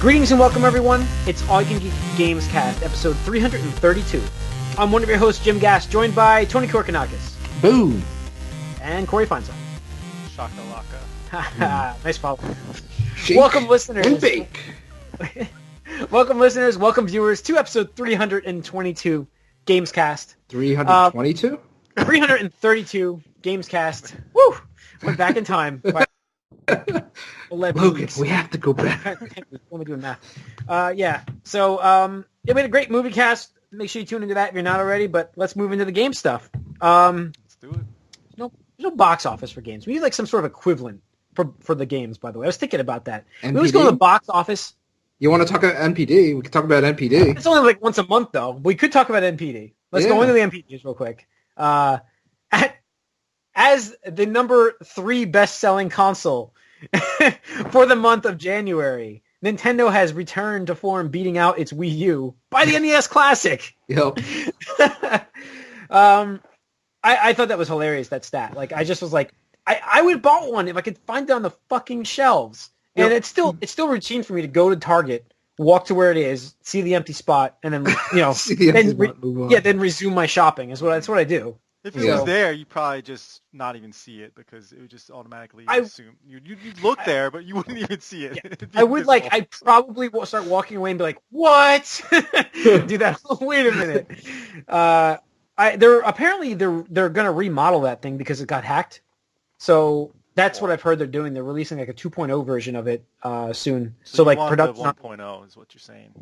Greetings and welcome, everyone. It's All You Can Geek Gamescast, episode 332. I'm one of your hosts, Jim Gass, joined by Tony Korkanakis. Boom. And Corey Feinstein. Shakalaka. Nice follow. Shake Welcome, listeners. and bake. Welcome, listeners. Welcome, viewers, to episode 322 Gamescast. 322? 332 Gamescast. Woo! Went back in time. 11 Logan, weeks. we have to go back. Let me do math. Yeah. So, it made a great movie cast. Make sure you tune into that if you're not already. But let's move into the game stuff. Let's do it. There's no box office for games. We need like some sort of equivalent for the games. By the way, I was thinking about that. NPD? We always go to the box office. You want to talk about NPD? We can talk about NPD. It's only like once a month, though. We could talk about NPD. Let's go into the NPDs real quick. As the number 3 best-selling console for the month of January, Nintendo has returned to form, beating out its Wii U by the NES Classic. Yep. I thought that was hilarious, that stat. Like, I just was like, I would have bought one if I could find it on the fucking shelves. And it's still routine for me to go to Target, walk to where it is, see the empty spot, and then then resume my shopping. That's what I do. If it was there, you probably just not even see it because it would just automatically assume you'd look there, but you wouldn't even see it. Yeah, I would I'd probably start walking away and be like, "What?" Do that. Wait a minute. They're gonna remodel that thing because it got hacked. So that's what I've heard they're doing. They're releasing like a 2.0 version of it soon. So like production 1.0 is what you're saying.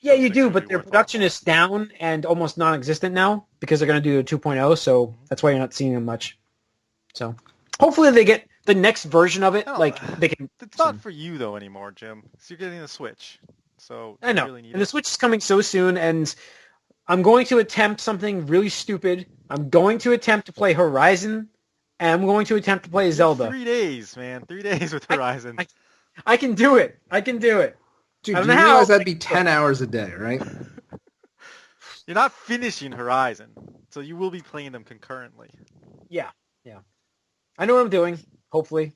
Yeah, you do, but their production is down and almost non-existent now because they're going to do a 2.0, so that's why you're not seeing them much. So hopefully they get the next version of it. They can. It's not for you though anymore, Jim. So you're getting the Switch. So I know, really need and the Switch is coming so soon, and I'm going to attempt something really stupid. I'm going to attempt to play Horizon, and I'm going to attempt to play Zelda. 3 days, man. 3 days with Horizon. I can do it. I can do it. Dude, do you realize that'd be 10 hours a day, right? You're not finishing Horizon, so you will be playing them concurrently. Yeah. I know what I'm doing, hopefully.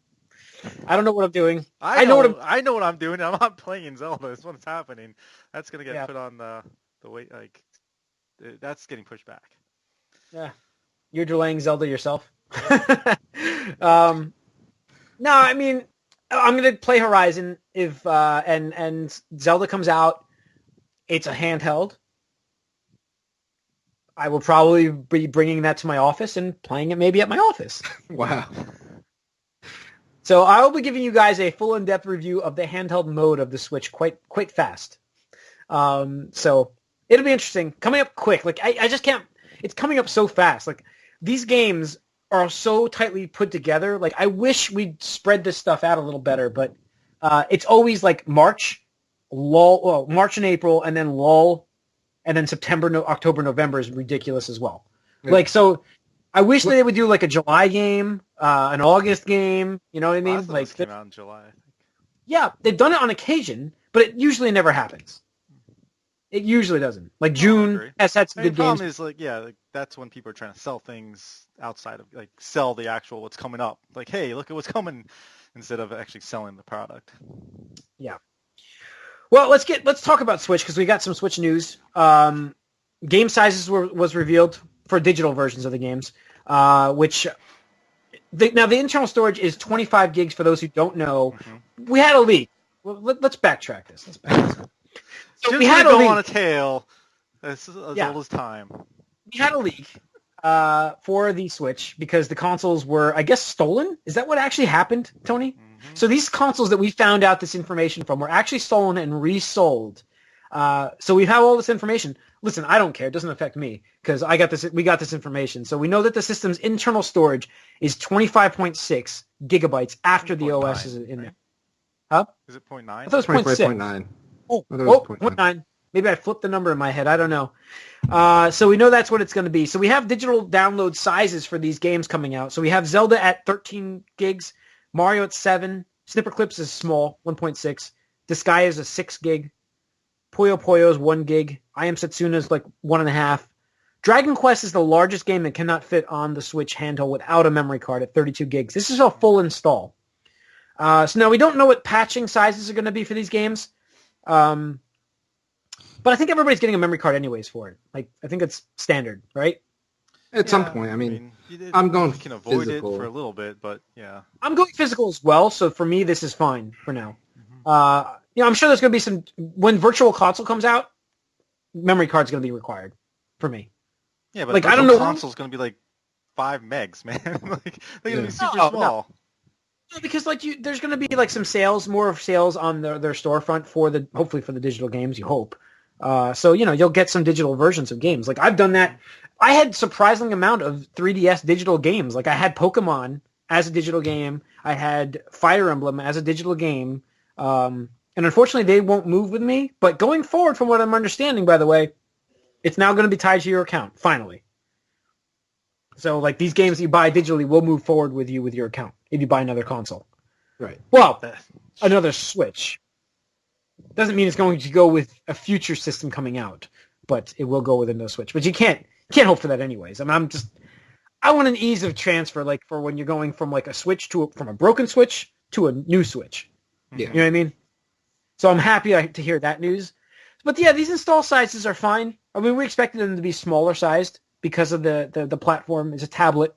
I don't know what I'm doing. I know what I'm doing. I'm not playing Zelda. That's what's happening. That's going to get put on the wait, that's getting pushed back. Yeah. You're delaying Zelda yourself? No, I mean, I'm going to play Horizon if and Zelda comes out. It's a handheld. I will probably be bringing that to my office and playing it maybe at my office. Wow. So I will be giving you guys a full in-depth review of the handheld mode of the Switch quite fast. So it'll be interesting. Coming up quick. Like I just can't. It's coming up so fast. Like these games are so tightly put together. Like I wish we'd spread this stuff out a little better, but it's always like March and April, and then lull, and then September, October, November is ridiculous as well. Yeah. Like so, I wish that they would do like a July game, an August game. You know what I mean? Like came out in July. I think. Yeah, they've done it on occasion, but it usually never happens. It usually doesn't. Like June has had some good games. The problem is that's when people are trying to sell things outside of sell the actual what's coming up. Like, hey, look at what's coming, instead of actually selling the product. Yeah. Well, let's talk about Switch because we got some Switch news. Game sizes was revealed for digital versions of the games, which now the internal storage is 25 gigs. For those who don't know, we had a leak. Well, let's backtrack this. So we had a leak on a tail. This is as old as time. We had a leak for the Switch because the consoles were, I guess, stolen. Is that what actually happened, Tony? Mm-hmm. So these consoles that we found out this information from were actually stolen and resold. So we have all this information. Listen, I don't care. It doesn't affect me because we got this information. So we know that the system's internal storage is 25.6 gigabytes after the OS is in there. Huh? Is it 0.9? I thought it was 0.6. 0.9. Maybe I flipped the number in my head. I don't know. So we know that's what it's going to be. So we have digital download sizes for these games coming out. So we have Zelda at 13 gigs, Mario at 7, Snipper Clips is small, 1.6, Disgaea is a 6 gig, Puyo Puyo is 1 gig, I Am Setsuna is like 1.5. Dragon Quest is the largest game that cannot fit on the Switch handheld without a memory card at 32 gigs. This is a full install. So now we don't know what patching sizes are going to be for these games. But I think everybody's getting a memory card anyways for it. Like, I think it's standard, right? At some point, I'm going you can avoid physical. it for a little bit, but yeah. I'm going physical as well, so for me, this is fine for now. Mm-hmm. I'm sure there's going to be some... When Virtual Console comes out, memory card's going to be required for me. Yeah, but like, Virtual I don't know. Console's going to be like 5 megs, man. Like, they're going to be super small. No, because like there's going to be like some sales, more of sales on their storefront hopefully for the digital games, you hope. So, you'll get some digital versions of games. Like, I've done that. I had surprising amount of 3DS digital games. Like, I had Pokemon as a digital game. I had Fire Emblem as a digital game. And unfortunately, they won't move with me. But going forward, from what I'm understanding, by the way, it's now going to be tied to your account, finally. So, like, these games that you buy digitally will move forward with you with your account if you buy another console. Right. Well, another Switch. Doesn't mean it's going to go with a future system coming out, but it will go with another Switch. But you can't hope for that anyways. I mean, I want an ease of transfer, like for when you're going from like a Switch from a broken Switch to a new Switch. Yeah. You know what I mean? So I'm happy to hear that news. But yeah, these install sizes are fine. I mean, we expected them to be smaller sized because of the platform. It's a tablet.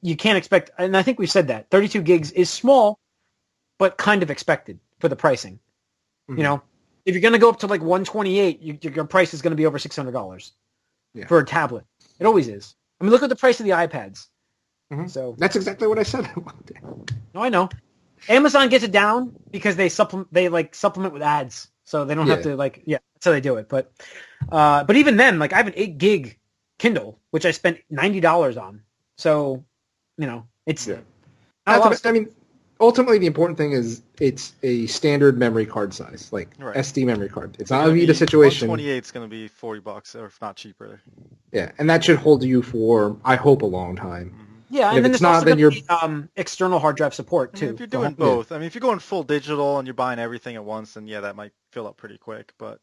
You can't expect, and I think we said that 32 gigs is small, but kind of expected for the pricing. Mm-hmm. If you're going to go up to like 128, your price is going to be over $600 for a tablet. It always is. I mean, look at the price of the iPads. Mm-hmm. So that's exactly what I said. No, I know. Amazon gets it down because they supplement with ads, so they don't have to that's how they do it. But even then, like I have an 8 gig Kindle, which I spent $90 on. So, it's. Yeah. I mean, ultimately, the important thing is it's a standard memory card size, like SD memory card. It's not a Vita situation. 128 is going to be $40, or if not cheaper. Yeah, and that should hold you for, I hope, a long time. Mm-hmm. Yeah, and then it's not, then you're external hard drive support too. If you're doing both, I mean, if you're going full digital and you're buying everything at once, then that might fill up pretty quick. But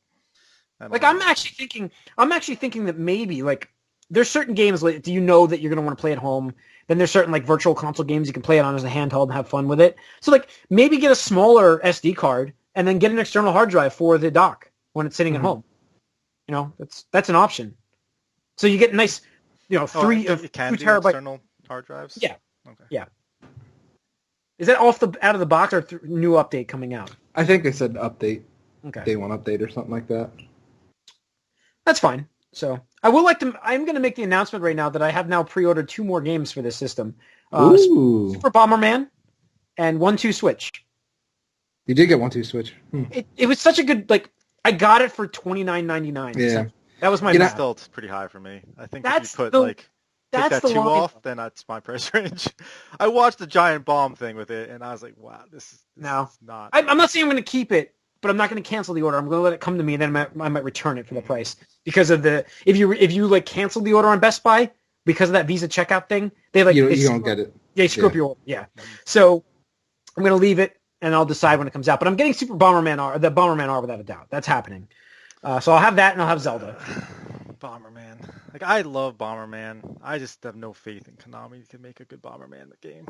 I'm actually thinking that maybe like there's certain games that you're going to want to play at home. Then there's certain like virtual console games you can play it on as a handheld and have fun with it. So like maybe get a smaller SD card and then get an external hard drive for the dock when it's sitting at home. That's an option. So you get nice, 2 terabyte external hard drives. Yeah. Okay. Yeah. Is that out of the box or new update coming out? I think they said update. Okay. Day 1 update or something like that. That's fine. So I'm going to make the announcement right now that I have now pre-ordered 2 more games for this system. Super Bomberman and 1-2 Switch. You did get 1-2 Switch. It was such a good, I got it for $29.99. Yeah. So that was my math. Still, it's pretty high for me. I think that's if you put take that 2 line. off, then that's my price range. I watched the giant bomb thing with it, and I was like, wow, this is not... I'm not saying I'm going to keep it, but I'm not going to cancel the order. I'm going to let it come to me, and then I might return it for the price. Because of if you cancel the order on Best Buy, because of that Visa checkout thing, they you don't get it. They screw up your order. Yeah. So I'm going to leave it, and I'll decide when it comes out. But I'm getting Super Bomberman R, the Bomberman R without a doubt. That's happening. So I'll have that, and I'll have Zelda. Bomberman. Like, I love Bomberman. I just have no faith in Konami to make a good Bomberman game.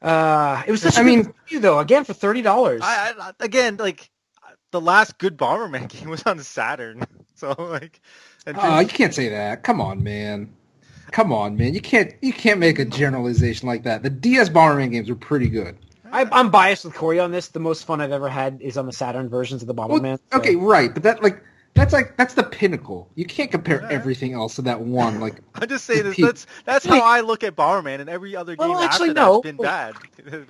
It was such a good value, though. Again, for $30. Again, the last good Bomberman game was on Saturn. So, you can't say that. Come on, man. You can't make a generalization like that. The DS Bomberman games were pretty good. I'm biased with Corey on this. The most fun I've ever had is on the Saturn versions of the Bomberman. Well, okay, right, but that's the pinnacle. You can't compare everything else to that one. I just say this. That's how I look at Bomberman, and every other game after that has been bad.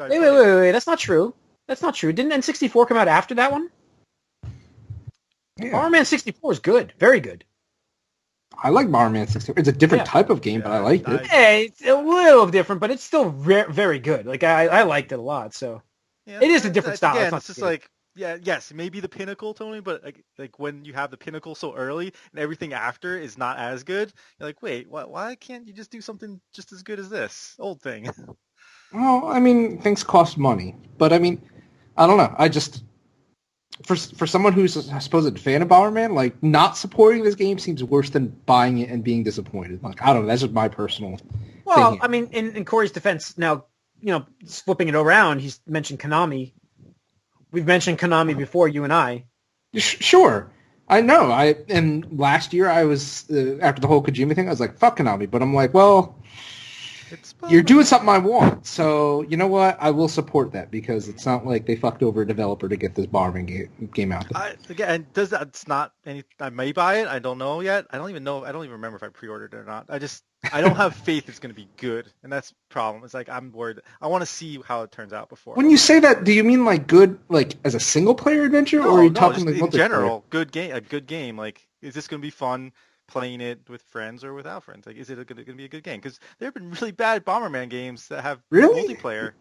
Wait. That's not true. Didn't N64 come out after that one? Yeah. Bomberman 64 is good. Very good. I like Bomberman 64. It's a different type of game, but I liked it. Hey, it's a little different, but it's still very good. I liked it a lot. So it is a different style. Again, it's just yes, maybe the pinnacle, Tony, but when you have the pinnacle so early and everything after is not as good, you're like, wait, why can't you just do something just as good as this old thing? Well, I mean, things cost money, but I mean, I don't know. I just for someone who's a supposed fan of Bomberman, not supporting this game seems worse than buying it and being disappointed. I don't know. That's just my personal. Well, thing. I mean, in Corey's defense, now flipping it around, he's mentioned Konami. we've mentioned Konami before, you and I. Sure. I know. And last year I was after the whole Kojima thing. I was like, "Fuck Konami," but I'm like, "Well, you're doing something I want, so you know what? I will support that because it's not like they fucked over a developer to get this Bomberman game out there." Again, does that? It's not any. I may buy it. I don't know yet. I don't even know. I don't even remember if I pre-ordered it or not. I don't have faith it's going to be good, and that's the problem. It's like I'm worried. I want to see how it turns out before. When you say that, do you mean like good, like as a single player adventure, or are you talking like in general? Good game, a good game. Like, is this going to be fun playing it with friends or without friends? Like, is it going to be a good game? Because there have been really bad Bomberman games that have multiplayer.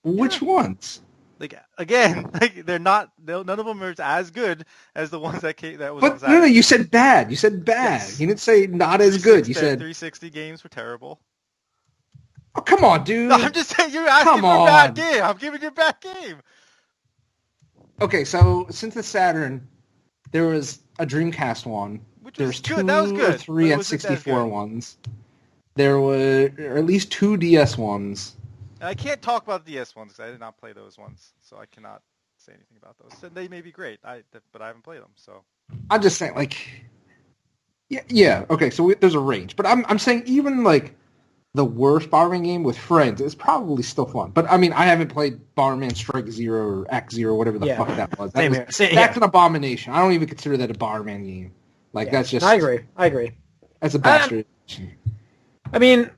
Which ones? Like again, like they're not. None of them are as good as the ones that came. That was. But no, you said bad. You said bad. Yes. You didn't say not as good. You said 360 games were terrible. Oh, come on, dude. No, I'm just saying you're asking for a bad game. I'm giving you a bad game. Okay, so since the Saturn, there was a Dreamcast one. There was two or three N64 ones. There were at least 2 DS ones. And I can't talk about the DS ones because I did not play those ones, so I cannot say anything about those. So they may be great, but I haven't played them. So I'm just saying, like, yeah. Okay, so there's a range, but I'm saying even like the worst Bomberman game with friends is probably still fun. But I mean, I haven't played Bomberman Strike Zero or X Zero, whatever the fuck that was. That's an abomination. I don't even consider that a Bomberman game. Like that's just. I agree. That's a bastard. I mean,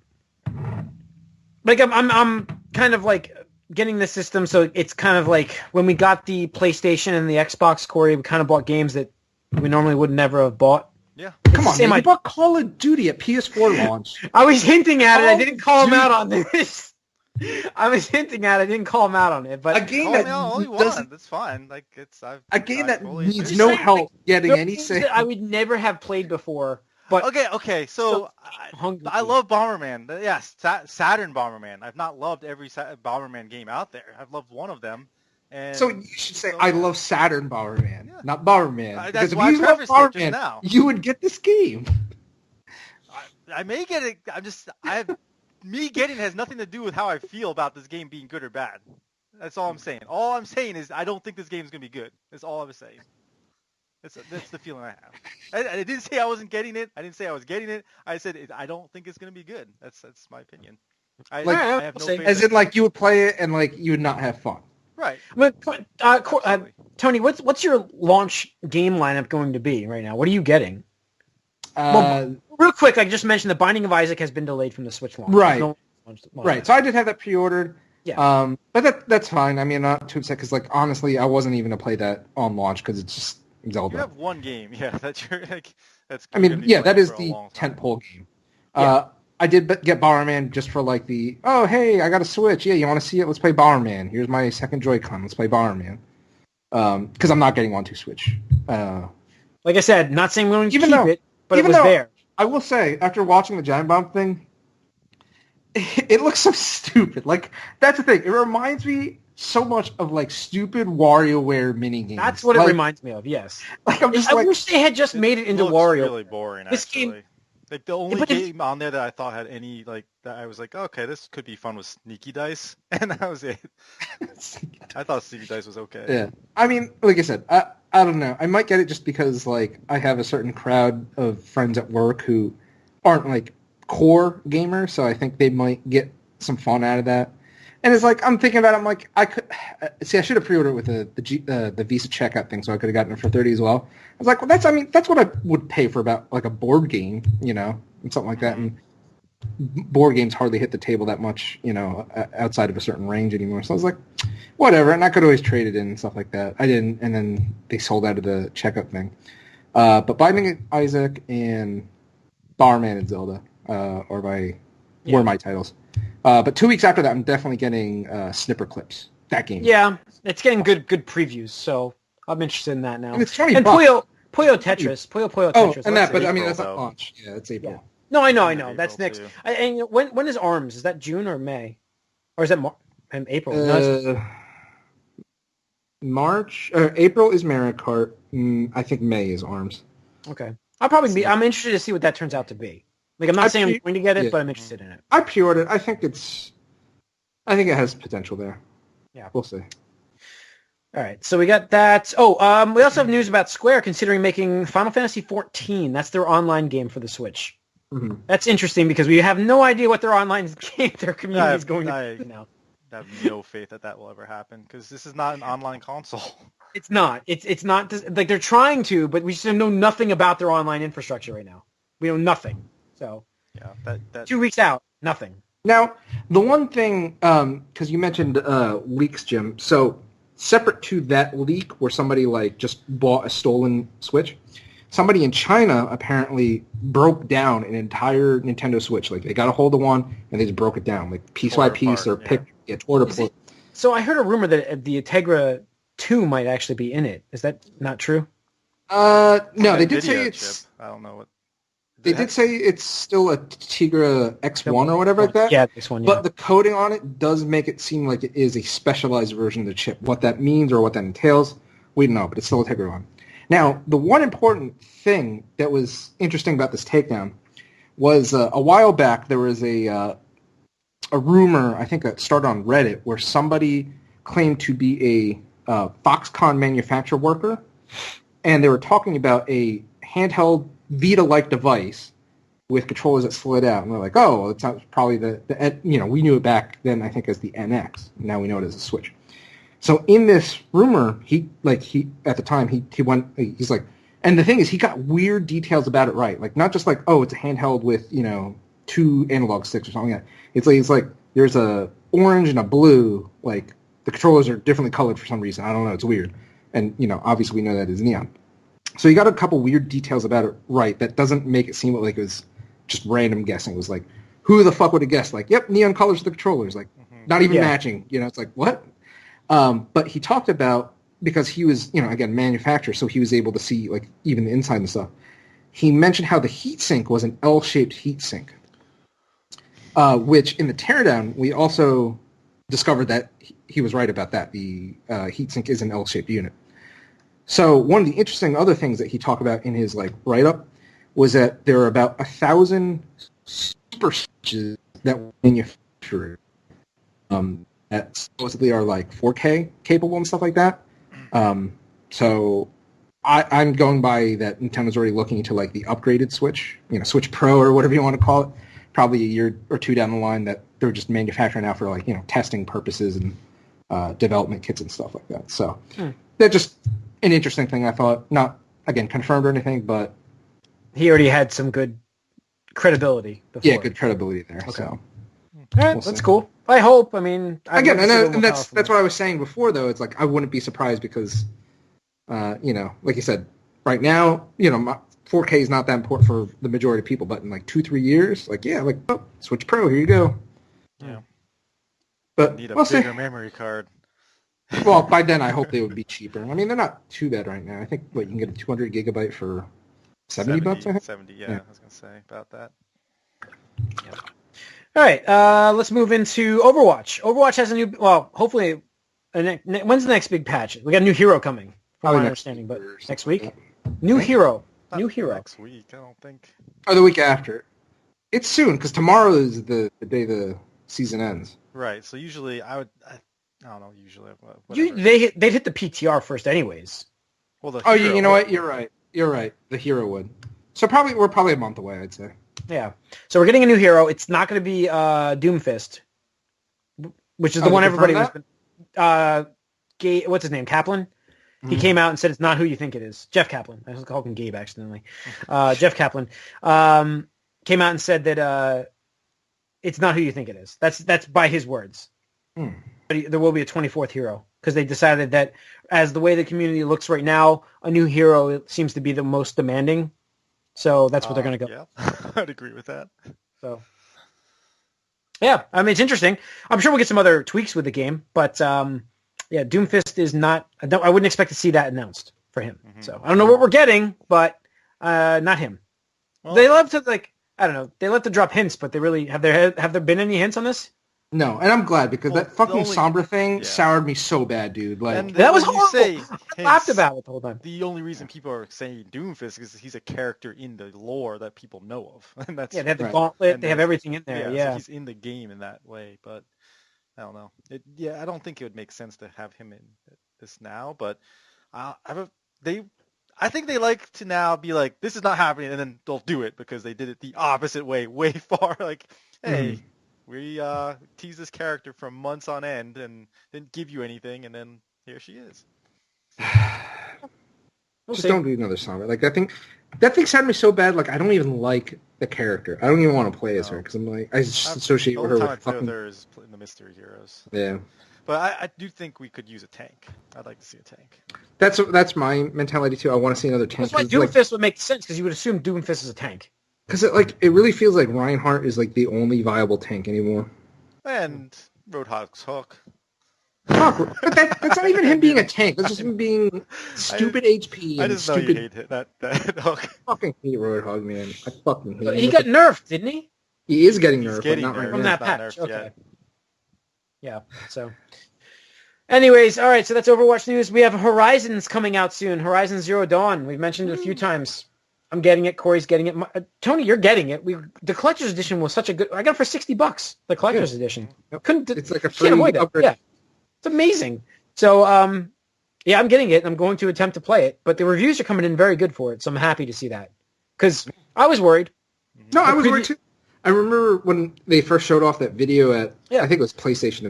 like I'm kind of like getting the system, so it's kind of like when we got the PlayStation and the Xbox, Corey, we kind of bought games that we normally would never have bought. Yeah. Come on, man. You bought Call of Duty at PS4 launch. I was hinting at it. I didn't call him out on this. I was hinting at it. I didn't call him out on it. But a game that all you want, that's fine. Like a game that needs no help getting any sales. I would never have played before. But okay. So I love Bomberman. Yes, Saturn Bomberman. I've not loved every Bomberman game out there. I've loved one of them. And so you should say, I love Saturn Bomberman, not Bomberman. Because if you love Bomberman, you would get this game. I may get it. Me getting it has nothing to do with how I feel about this game being good or bad. That's all I'm saying. All I'm saying is I don't think this game's going to be good. That's all I was saying. That's the feeling I have. I didn't say I wasn't getting it. I didn't say I was getting it. I said I don't think it's going to be good. That's my opinion. I have no faith as in like you would play it and like you would not have fun. Right. But Tony, what's your launch game lineup going to be right now? What are you getting? Real quick, I just mentioned the Binding of Isaac has been delayed from the Switch launch. Right. Right. So I did have that pre-ordered. Yeah. But that's fine. I mean, I'm not too upset because, like, honestly, I wasn't even going to play that on launch because it's just Zelda. You have one game, yeah. That's. I mean, yeah, that is the tentpole game. Yeah. I did get Bomberman just for like oh, hey, I got a Switch. Yeah, you want to see it? Let's play Bomberman. Here's my second Joy-Con. Let's play Bomberman. Because I'm not getting one to Switch. Like I said, not saying we're going to keep it, but it was there. I will say, after watching the Giant Bomb thing, it looks so stupid. Like, that's the thing. It reminds me so much of like stupid WarioWare minigames. That's what it reminds me of. Yes. Like I wish they had just made it into Wario. Really boring. This game. Like the only game on there that I thought had any like that I was like, okay, this could be fun was Sneaky Dice, and that was it. I thought Sneaky Dice was okay. Yeah. I mean, like I said, I don't know. I might get it just because like I have a certain crowd of friends at work who aren't like core gamers, so I think they might get some fun out of that. And it's like I'm thinking about it, I'm like I should have pre-ordered with the Visa checkout thing, so I could have gotten it for $30 as well. I was like, well, that's what I would pay for about like a board game, you know, and something like that. And board games hardly hit the table that much, you know, outside of a certain range anymore. So I was like, whatever. And I could always trade it in and stuff like that. I didn't, and then they sold out of the checkout thing. But Binding of Isaac and Bomberman and Zelda were my titles. But 2 weeks after that, I'm definitely getting Snipper Clips. That game. Yeah, it's getting good previews, so I'm interested in that now. And it's $20. And Puyo Tetris. Puyo Tetris. Oh, and that, but I mean, that's not launch. Yeah, it's April. Yeah. No, I know. That's next. And when is ARMS? Is that June or May? Or is that April? No, March. April is Mario Kart. I think May is ARMS. Okay. I'm interested to see what that turns out to be. Like, I'm not saying I'm going to get it, but I'm interested in it. I pre-ordered. I think it has potential there. Yeah. We'll see. All right, so we got that. Oh, we also have news about Square considering making Final Fantasy 14. That's their online game for the Switch. Mm-hmm. That's interesting because we have no idea what their online game, their community is going to I be now. have no faith that will ever happen because this is not an online console. It's not. It's not like they're trying to, but we just know nothing about their online infrastructure right now. We know nothing. So Yeah, that 2 weeks out, nothing. Now, the one thing, because you mentioned leaks, Jim. So separate to that leak, where somebody like just bought a stolen Switch, somebody in China apparently broke down an entire Nintendo Switch. Like they got a hold of one and they just broke it down, like piece by Tore it piece, or apart, tore it apart. So I heard a rumor that the Integra 2 might actually be in it. Is that not true? No, they NVIDIA did say chip. it's. I don't know what. They did say it's still a Tegra X1 or whatever like that. Yeah, this one. Yeah. But the coding on it does make it seem like it is a specialized version of the chip. What that means or what that entails, we don't know, but it's still a Tegra one. Now, the one important thing that was interesting about this takedown was a while back there was a rumor, I think that started on Reddit, where somebody claimed to be a Foxconn manufacturer worker, and they were talking about a handheld Vita-like device with controllers that slid out, and we're like, oh, it's probably the we knew it back then, I think, as the NX. Now we know it as a Switch. So in this rumor, he at the time he's like, and the thing is, he got weird details about it right, like not just like, oh, it's a handheld with 2 analog sticks or something like that. It's like there's a orange and a blue, like the controllers are differently colored for some reason. I don't know, it's weird, and obviously we know that is neon. So you got a couple weird details about it right that doesn't make it seem like it was just random guessing. It was like, who the fuck would have guessed? Like, yep, neon colors of the controllers, like not even matching. It's like, what? But he talked about, because he was, again, manufacturer, so he was able to see like even the inside and stuff. He mentioned how the heatsink was an L-shaped heatsink, which in the teardown we also discovered that he was right about that. The heatsink is an L-shaped unit. So one of the interesting other things that he talked about in his like write-up was that there are about 1,000 super switches that were manufactured that supposedly are like 4K capable and stuff like that. So I'm going by that Nintendo's already looking into like the upgraded Switch, Switch Pro or whatever you want to call it, probably a year or two down the line, that they're just manufacturing now for like testing purposes and development kits and stuff like that. So that's just an interesting thing, I thought. Not, again, confirmed or anything, but he already had some good credibility before. Yeah, good credibility there. Okay. So all right, that's cool. I hope. I mean, again, and that's what I was saying before, though. It's like I wouldn't be surprised because, like you said, right now, 4K is not that important for the majority of people. But in like 2-3 years, Switch Pro, here you go. Yeah. But need a we'll bigger see. memory card. Well, by then I hope they would be cheaper. I mean, they're not too bad right now. I think you can get a 200 gigabyte for $70. I think. 70, yeah, I was gonna say about that. Yeah. All right, let's move into Overwatch. Overwatch has a new, hopefully, when's the next big patch? We got a new hero coming, from my understanding, but next week? New hero. New hero. Next week, I don't think. Or the week after. It's soon, because tomorrow is the day the season ends. Right, so usually I don't know, usually. They'd hit the PTR first anyways. Well, you know what? You're right. The hero would. So we're probably a month away, I'd say. Yeah. So we're getting a new hero. It's not going to be Doomfist, which is the one everybody was. What's his name? Kaplan. Mm-hmm. He came out and said it's not who you think it is. Jeff Kaplan. I was called him Gabe accidentally. Jeff Kaplan came out and said that it's not who you think it is. That's by his words. But there will be a 24th hero because they decided that as the way the community looks right now, a new hero seems to be the most demanding. So that's what they're going to go. Yeah, I'd agree with that. So, yeah, I mean, it's interesting. I'm sure we'll get some other tweaks with the game, but yeah, Doomfist is not. I wouldn't expect to see that announced for him. Mm-hmm. So I don't know what we're getting, but not him. Well, they love to I don't know. They love to drop hints, but they really have there been any hints on this? No, and I'm glad because that fucking Sombra thing soured me so bad, dude. Like that was horrible. I laughed about it the whole time. The only reason people are saying Doomfist is he's a character in the lore that people know of, and that's they have the gauntlet. They have everything in there. Yeah, so he's in the game in that way. But I don't know. I don't think it would make sense to have him in this now, but I think they like to now be like, this is not happening, and then they'll do it because they did it the opposite way far. Like, hey, we teased this character for months on end and didn't give you anything, and then here she is. Just don't do another song. Like, that thing sounded me so bad. Like, I don't even like the character. I don't even want to play as her because I'm like, I just associate with her with fucking. Her is in the Mystery Heroes. Yeah. But I do think we could use a tank. I'd like to see a tank. That's my mentality too. I want to see another tank. That's why Doomfist would make sense because you would assume Doomfist is a tank. Because it really feels like Reinhardt is like the only viable tank anymore. And Roadhog's Hook. But that's not even him being a tank. That's just him being stupid HP. I just know you hate that Hook. I fucking hate Roadhog, man. I fucking hate him. He got nerfed, didn't he? He is getting nerfed, but not right from now. that patch. Okay. Yeah, so. Anyways, all right, so that's Overwatch news. We have Horizons coming out soon. Horizon Zero Dawn. We've mentioned it a few times. I'm getting it. Corey's getting it. Tony, you're getting it. The collector's edition was such a good. I got it for $60. The collector's edition. It's like a free upgrade. Yeah, it's amazing. So, yeah, I'm getting it. I'm going to attempt to play it, but the reviews are coming in very good for it. So I'm happy to see that because I was worried. No, I was worried too. I remember when they first showed off that video at, I think it was the PlayStation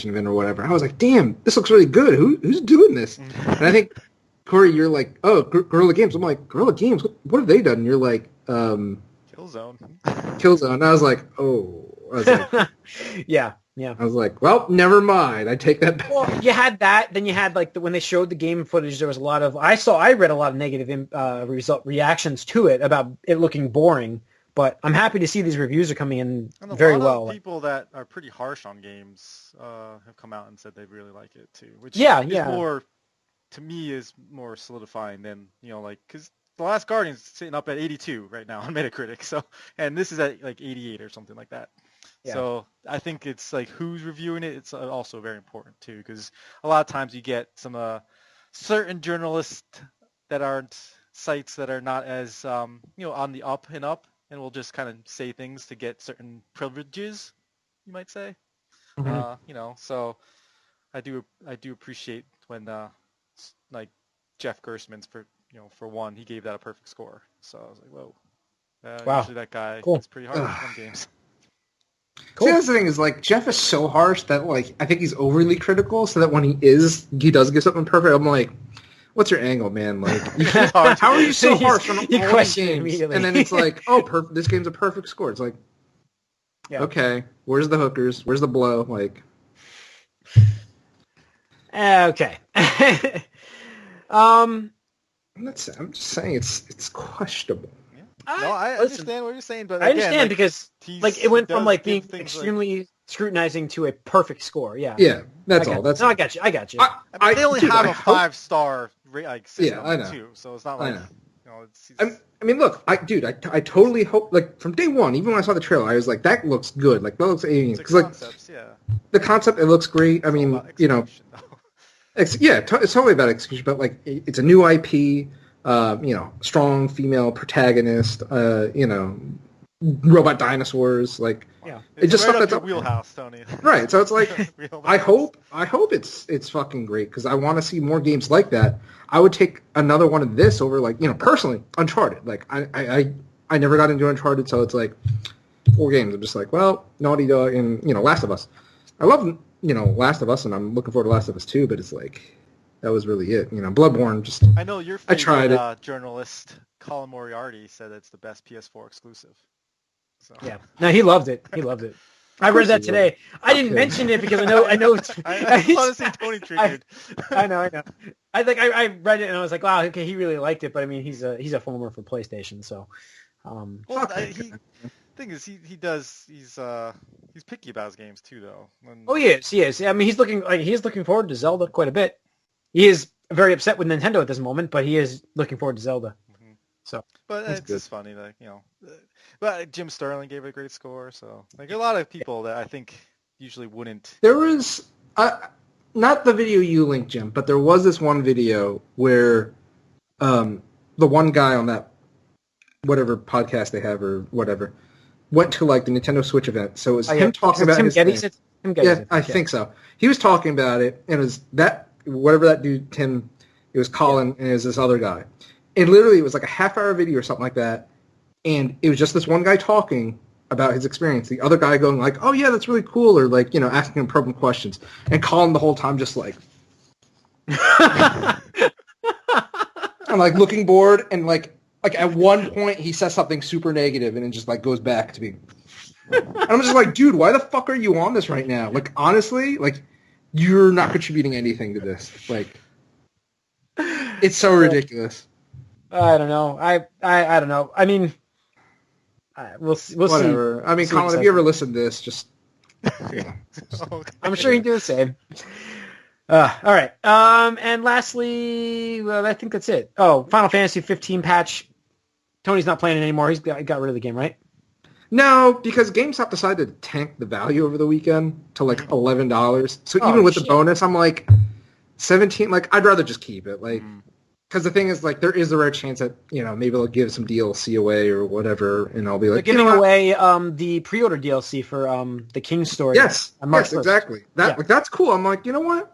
event or whatever. I was like, damn, this looks really good. Who's doing this? And I think, Corey, you're like, oh, Guerrilla Games. I'm like, Guerrilla Games? What have they done? And you're like, Killzone. And I was like, oh. Yeah. I was like, well, never mind. I take that back. Well, you had that. Then you had, like, when they showed the game footage, there was a lot of... I read a lot of negative reactions to it about it looking boring. But I'm happy to see these reviews are coming in very well. A lot of people that are pretty harsh on games have come out and said they really like it too. Which is more, to me, is more solidifying than, because The Last Guardian's sitting up at 82 right now on Metacritic. So, and this is at like 88 or something like that. Yeah. So I think it's like who's reviewing it. It's also very important too, because a lot of times you get some certain journalists that aren't sites that are not as on the up and up. And we'll just kind of say things to get certain privileges, you might say. Mm-hmm. So I do appreciate when like Jeff Gerstmann's for one, he gave that a perfect score. So I was like, whoa. Wow. Usually that guy is pretty hard on games. Cool. See, that's the thing is, like, Jeff is so harsh that, like, I think he's overly critical, so that when he does give something perfect, I'm like, what's your angle, man? Like, how are you so harsh on all these games? And then it's like, this game's a perfect score. It's like, okay, where's the hookers? Where's the blow? Like, okay. I'm just saying it's questionable. No, I understand what you're saying, but again, I understand because like it went from like being extremely scrutinizing to a perfect score. Yeah. Yeah, that's all. I got you. They only have a 5-star system I know. too, so it's not like I mean, look, I totally hope, like, from day one, even when I saw the trailer, I was like, that looks good. Like, that looks alien. Because, like, the concept, it looks great. I mean, it's totally about execution, but, like, it's a new IP, strong female protagonist, robot dinosaurs, like, it's just right up your wheelhouse, Tony. Right, so it's like, I hope it's fucking great, because I want to see more games like that. I would take another one of this over, like, personally, Uncharted. Like, I never got into Uncharted, so it's like 4 games. I'm just like, well, Naughty Dog and, Last of Us. I love, Last of Us, and I'm looking forward to Last of Us 2, but it's like, that was really it. Bloodborne just... I know your favorite journalist, Colin Moriarty, said it's the best PS4 exclusive. So. Yeah. No, he loved it. I read that today. I didn't mention it because I know. I honestly Tony triggered. I know. I read it and I was like, wow, okay, he really liked it. But I mean, he's a former for PlayStation, so. Thing is, he's picky about his games too, though. He is. I mean, he's looking forward to Zelda quite a bit. He is very upset with Nintendo at this moment, but he is looking forward to Zelda. Mm-hmm. So, but it's just funny, like But Jim Sterling gave it a great score, so like a lot of people that I think usually wouldn't. There was not the video you linked, Jim, but there was this one video where the one guy on that whatever podcast they have or whatever went to like the Nintendo Switch event. So it was him talking about Tim his Geddes. I think so. He was talking about it, and it was whatever that dude, Tim, it was Colin, and it was this other guy. And literally, it was like a half-hour video or something like that, and it was just this one guy talking about his experience. The other guy going like, oh, yeah, that's really cool, or like, asking him probing questions. And Colin the whole time just like... I'm like looking bored, and like at one point he says something super negative, and it just like goes back to being... And I'm just like, dude, why the fuck are you on this right now? Like, honestly, like, you're not contributing anything to this. Like, it's so ridiculous. I don't know. I don't know. I mean, we'll see. Whatever. I mean, Colin, if you ever listened to this, just... Okay. I'm sure he'd do the same. All right. And lastly, well, I think that's it. Oh, Final Fantasy 15 patch. Tony's not playing it anymore. He got rid of the game, right? No, because GameStop decided to tank the value over the weekend to like $11. So even with the bonus, I'm like 17. Like, I'd rather just keep it. Like, because the thing is, like, there is a rare chance that maybe they'll give some DLC away or whatever, and I'll be like, they're giving away the pre-order DLC for the King story. Yes, exactly. That's cool. I'm like, you know what?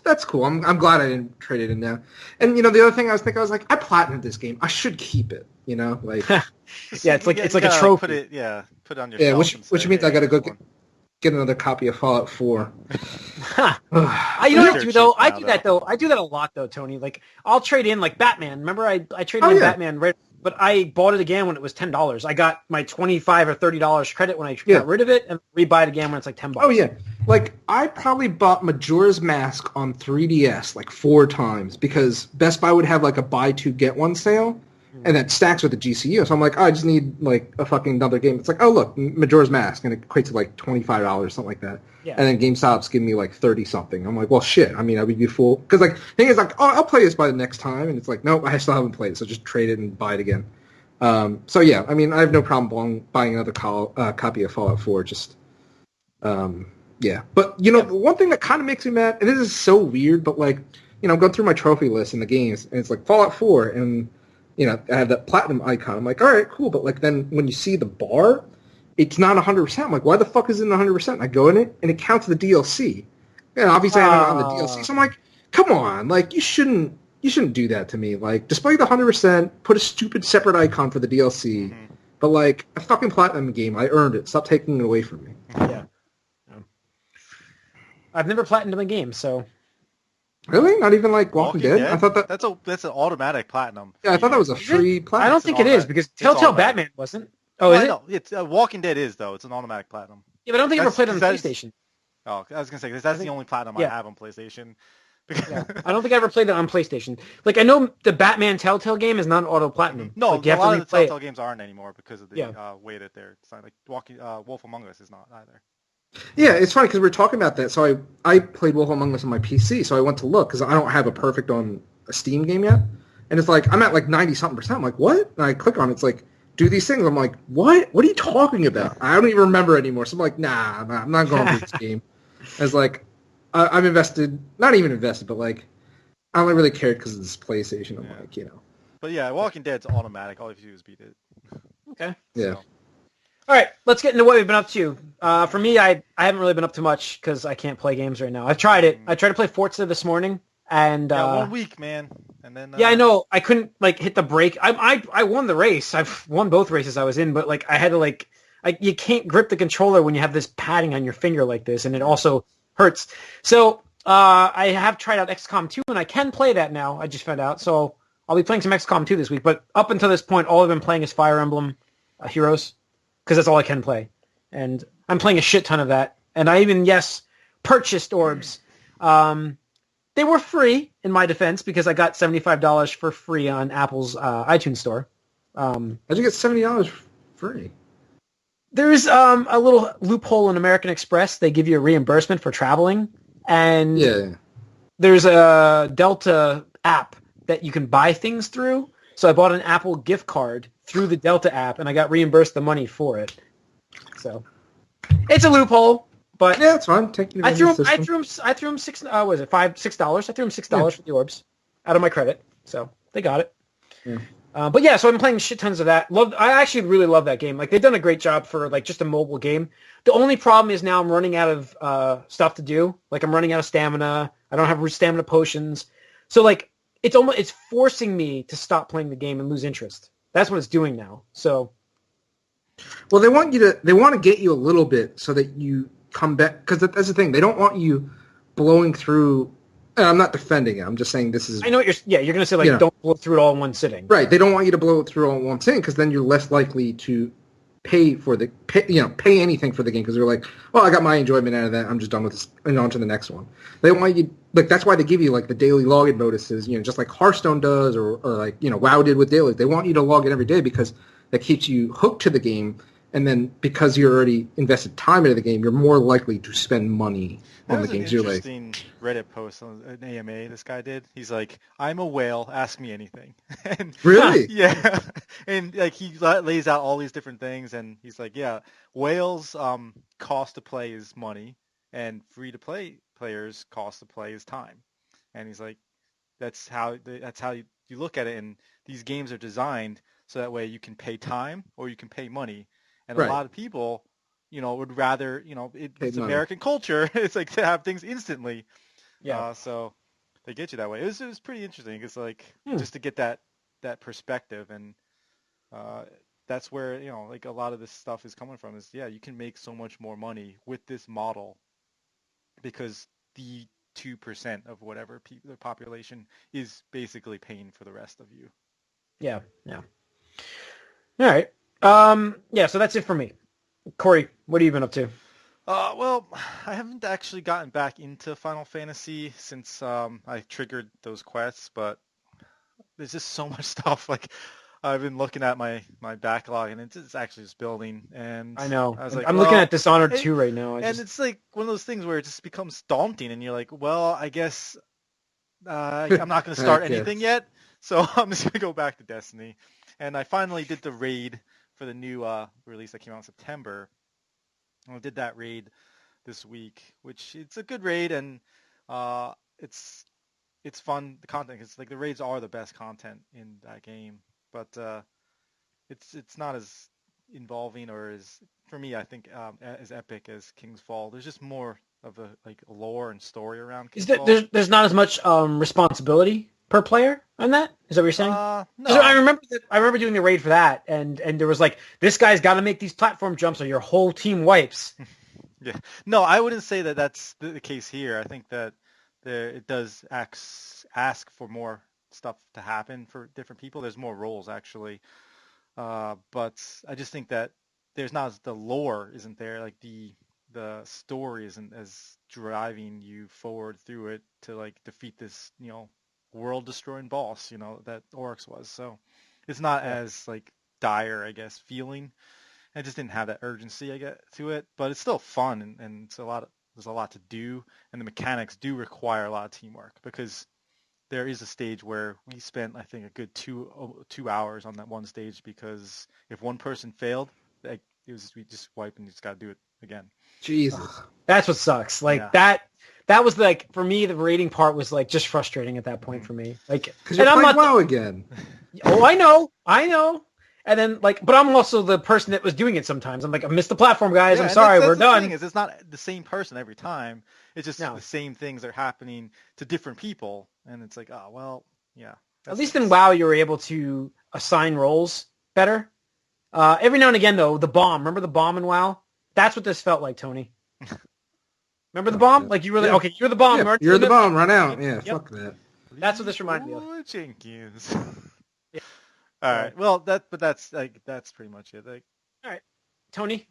That's cool. I'm glad I didn't trade it in now. And the other thing I was thinking, I was like, I platinumed this game. I should keep it. Like yeah, it's like a trophy. Put it on your shelf. Which means I got to go get another copy of Fallout 4. You know what I do though? I do that though. I do that a lot though, Tony. Like I'll trade in like Batman. Remember I traded in Batman right. But I bought it again when it was $10. I got my $25 or $30 credit when I got rid of it, and rebuy it again when it's like $10. Oh yeah, like I probably bought Majora's Mask on 3DS like 4 times because Best Buy would have like a buy 2 get 1 sale, and that stacks with the GCU. So I'm like, I just need like a fucking another game. It's like, oh look, Majora's Mask, and it equates to like $25, something like that. Yeah. And then GameStop's giving me like 30 something. I'm like, well, shit. I mean, I would be fool because like the thing is like, oh, I'll play this by the next time, and it's like, nope, I still haven't played it, so just trade it and buy it again. So yeah, I mean, I have no problem buying another copy of Fallout 4. Just yeah, but one thing that kind of makes me mad, and this is so weird, but like I'm going through my trophy list in the games, and it's like Fallout 4, and I have that platinum icon. I'm like, all right, cool, but like then when you see the bar, it's not 100%. I'm like, why the fuck is it 100%? I go in it, and it counts the DLC. And obviously I'm on the DLC, so I'm like, come on, like you shouldn't do that to me. Like, display the 100%, put a stupid separate icon for the DLC, but like a fucking platinum game, I earned it. Stop taking it away from me. Yeah. I've never platinumed a game, so. Really? Not even like Walking Dead? I thought that's an automatic platinum. Yeah, I thought that was a free platinum. I don't think it is because Telltale Batman wasn't. Oh, is it? No, it's Walking Dead is though. It's an automatic platinum. Yeah, but I don't think I ever played it on the PlayStation. Oh, I was gonna say that's the only platinum I have on PlayStation. Yeah. I don't think I ever played it on PlayStation. Like I know the Batman Telltale game is not an auto platinum. No, like, a lot of the Telltale games aren't anymore because of the way that they're designed. Like Wolf Among Us is not either. Yeah, it's funny because we're talking about that. So I played Wolf Among Us on my PC, so I went to look because I don't have a perfect on a Steam game yet, and it's like I'm at like 90-something%. I'm like, what? And I click on it, it's like, do these things. I'm like, what? What are you talking about? I don't even remember anymore. So I'm like, nah, I'm not going through this game. It's like I'm invested, not even invested, but like I don't really care because of this PlayStation. I'm like, But yeah, Walking Dead's automatic. All you have to do is beat it. Okay. Yeah. So. All right, let's get into what we've been up to. For me, I haven't really been up to much because I can't play games right now. I've tried it. I tried to play Forza this morning, and 1 week, man. And then yeah, I know I couldn't like hit the brake. I won the race. I've won both races I was in, but like I had to you can't grip the controller when you have this padding on your finger like this, and it also hurts. So I have tried out XCOM 2, and I can play that now. I just found out, so I'll be playing some XCOM 2 this week. But up until this point, all I've been playing is Fire Emblem Heroes. Because that's all I can play. And I'm playing a shit ton of that. And I even, purchased orbs. They were free, in my defense, because I got $75 for free on Apple's iTunes store. How'd you get $70 free? There's a little loophole in American Express. They give you a reimbursement for traveling. And there's a Delta app that you can buy things through. So I bought an Apple gift card through the Delta app, and I got reimbursed the money for it. So it's a loophole, but yeah, it's fine. I threw him $6. I threw him $6 for the orbs out of my credit, so they got it. Yeah. But yeah, so I'm playing shit tons of that. I actually really love that game. Like they've done a great job for like just a mobile game. The only problem is now I'm running out of stuff to do. Like I'm running out of stamina. I don't have stamina potions. So like it's forcing me to stop playing the game and lose interest. That's what it's doing now. So well, they want to get you a little bit so that you come back, because that's the thing. They don't want you blowing through. And I'm not defending it. I'm just saying this is. I know what you're going to say like don't blow through it all in one sitting. Right. They don't want you to blow it through all in one sitting, because then you're less likely to pay anything for the game, because you're like, well, I got my enjoyment out of that. I'm just done with this and on to the next one. They want you, like, that's why they give you like the daily login notices, just like Hearthstone does, or like WoW did with daily. They want you to log in every day because that keeps you hooked to the game. And then because you're already invested time into the game, you're more likely to spend money on the games. There's an interesting Reddit post on an AMA this guy did. He's like, I'm a whale, ask me anything. And, really? Yeah. And like he lays out all these different things, and he's like, yeah, whales cost to play is money, and free-to-play players cost to play is time. And he's like, that's how you look at it, and these games are designed so that way you can pay time or you can pay money. And a lot of people, would rather, it's American culture. It's like to have things instantly. Yeah. So they get you that way. It was pretty interesting. It's like just to get that perspective, and that's where like a lot of this stuff is coming from. Is you can make so much more money with this model because the 2% of whatever the population is basically paying for the rest of you. Yeah. Yeah. All right. So that's it for me. Corey, what have you been up to? Well, I haven't actually gotten back into Final Fantasy since I triggered those quests, but there's just so much stuff. Like I've been looking at my backlog, and it's actually just building. And I know. I was like, I'm looking at Dishonored 2 right now. It's like one of those things where it just becomes daunting, and you're like, well, I guess I'm not going to start anything yet, so I'm just going to go back to Destiny. And I finally did the raid for the new release that came out in September. And I did that raid this week, which it's a good raid, and it's fun. The content, it's like the raids are the best content in that game, but it's not as involving or as, for me, I think, as epic as King's Fall. There's just more of a lore and story around King's Fall. There's not as much responsibility per player on that? Is that what you're saying? No. I remember doing the raid for that, and there was like, this guy's got to make these platform jumps or your whole team wipes. Yeah. No, I wouldn't say that that's the case here. I think that it does ask for more stuff to happen for different people. There's more roles, actually. But I just think that there's not, the lore isn't there. Like the story isn't as driving you forward through it to like defeat this, world-destroying boss, that Oryx was. So it's not as like dire, I guess, feeling. I just didn't have that urgency, I get to it, but it's still fun, and it's there's a lot to do, and the mechanics do require a lot of teamwork, because there is a stage where we spent, I think, a good 2 hours on that one stage, because if one person failed, like, we just wipe and you just got to do it again. Jesus. That's what sucks. Like that was like, for me, the rating part was like just frustrating at that point for me. Like, because you're playing WoW again. Oh, I know. And then like, but I'm also the person that was doing it sometimes. I'm like, I missed the platform, guys. Yeah, I'm sorry, we're done. Thing is, it's not the same person every time. It's just the same things are happening to different people, and it's like, oh well, yeah. At least in WoW, you were able to assign roles better. Every now and again, though, the bomb. Remember the bomb in WoW? That's what this felt like, Tony. Remember the bomb? Like, you really... Yeah. Okay, you're the bomb. Yeah, you're the bomb. Run out. Yeah, fuck that. That's what this reminded me of. Jenkins. Yeah. All right. Well, that's pretty much it. Like, all right, Tony.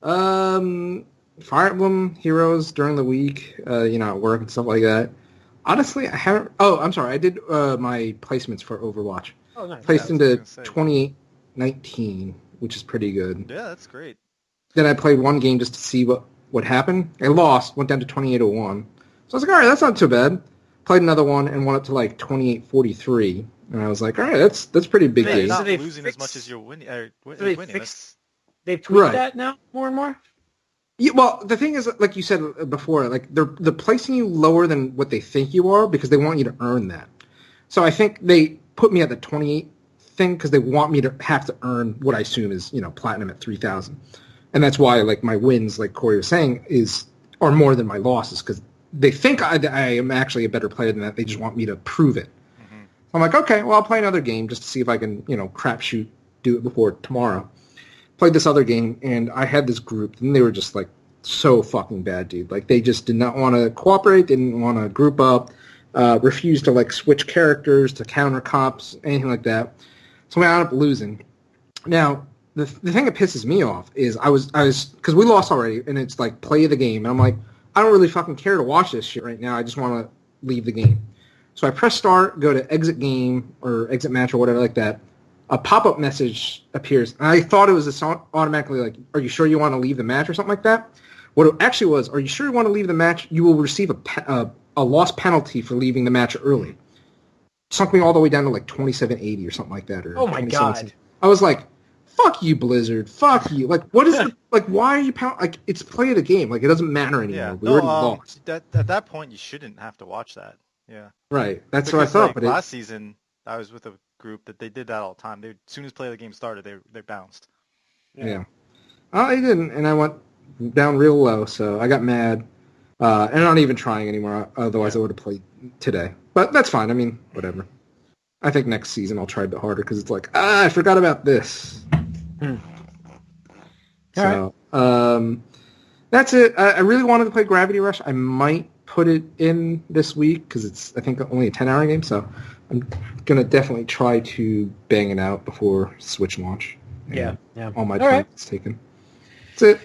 Fire Emblem Heroes during the week, at work and stuff like that. Honestly, I haven't... Oh, I'm sorry. I did my placements for Overwatch. Oh, nice. Placed into 2019, which is pretty good. Yeah, that's great. Then I played one game just to see what happened. I lost, went down to 2801. So I was like, all right, that's not too bad. Played another one and went up to like 2843. And I was like, all right, that's pretty big game. You're not losing as much as you're winning. They've tweaked that now more and more? Yeah, well, the thing is, like you said before, like they're placing you lower than what they think you are because they want you to earn that. So I think they put me at the 28 thing because they want me to have to earn what I assume is, platinum at 3,000. And that's why, like, my wins, like Corey was saying, are more than my losses because they think I am actually a better player than that. They just want me to prove it. Mm-hmm. I'm like, okay, well, I'll play another game just to see if I can, crapshoot, do it before tomorrow. Played this other game, and I had this group, and they were just, like, so fucking bad, dude. Like, they just did not want to cooperate, didn't want to group up, refused to, like, switch characters to counter comps, anything like that. So I ended up losing. Now, the thing that pisses me off is I was because we lost already, and it's like, play the game. And I'm like, I don't really fucking care to watch this shit right now. I just want to leave the game. So I press start, go to exit game or exit match or whatever like that. A pop-up message appears. And I thought it was automatically like, are you sure you want to leave the match or something like that? What it actually was, are you sure you want to leave the match? You will receive a loss penalty for leaving the match early. Sunk me all the way down to like 2780 or something like that. Or oh my god! I was like, "Fuck you, Blizzard! Fuck you!" Like, what is like? Why are you like? It's play of the game. Like, it doesn't matter anymore. Yeah. We already lost. At that point, you shouldn't have to watch that. Yeah. Right. That's what I thought. Like, but last season, I was with a group that they did that all the time. As soon as play of the game started, they bounced. Yeah. Oh, they didn't, and I went down real low, so I got mad. And I'm not even trying anymore. Otherwise, I would have played today. But that's fine. I mean, whatever. I think next season I'll try a bit harder because it's like, I forgot about this. So, that's it. I really wanted to play Gravity Rush. I might put it in this week because it's, I think, only a 10-hour game. So I'm going to definitely try to bang it out before Switch launch. Yeah. All my time is taken. That's it.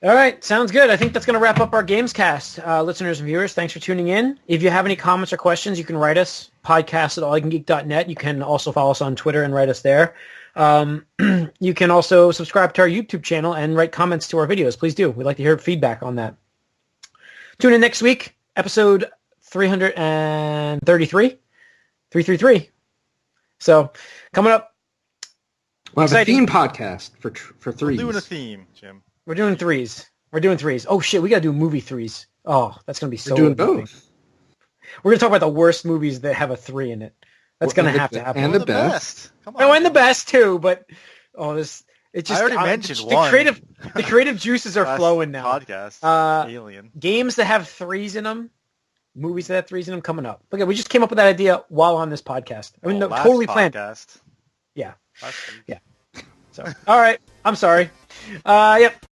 All right, sounds good. I think that's going to wrap up our Gamescast. Listeners and viewers, thanks for tuning in. If you have any comments or questions, you can write us, podcast@allycangeek.net. You can also follow us on Twitter and write us there. You can also subscribe to our YouTube channel and write comments to our videos. Please do. We'd like to hear feedback on that. Tune in next week, episode 333. 333. So, coming up. We'll have a theme podcast for threes. We're doing a theme, Jim. We're doing threes. Oh, shit, we got to do movie threes. Oh, that's going to be so We're doing both. We're going to talk about the worst movies that have a 3 in it. That's going to have to happen. And the best. Come on. Oh, and the best, too, but... Oh, it just... I already mentioned the one. The creative juices are flowing now. Podcast. Alien. Games that have 3s in them. Movies that have 3s in them coming up. Look, we just came up with that idea while on this podcast. I mean, totally planned. Yeah. Yeah. So, all right. I'm sorry. Yep.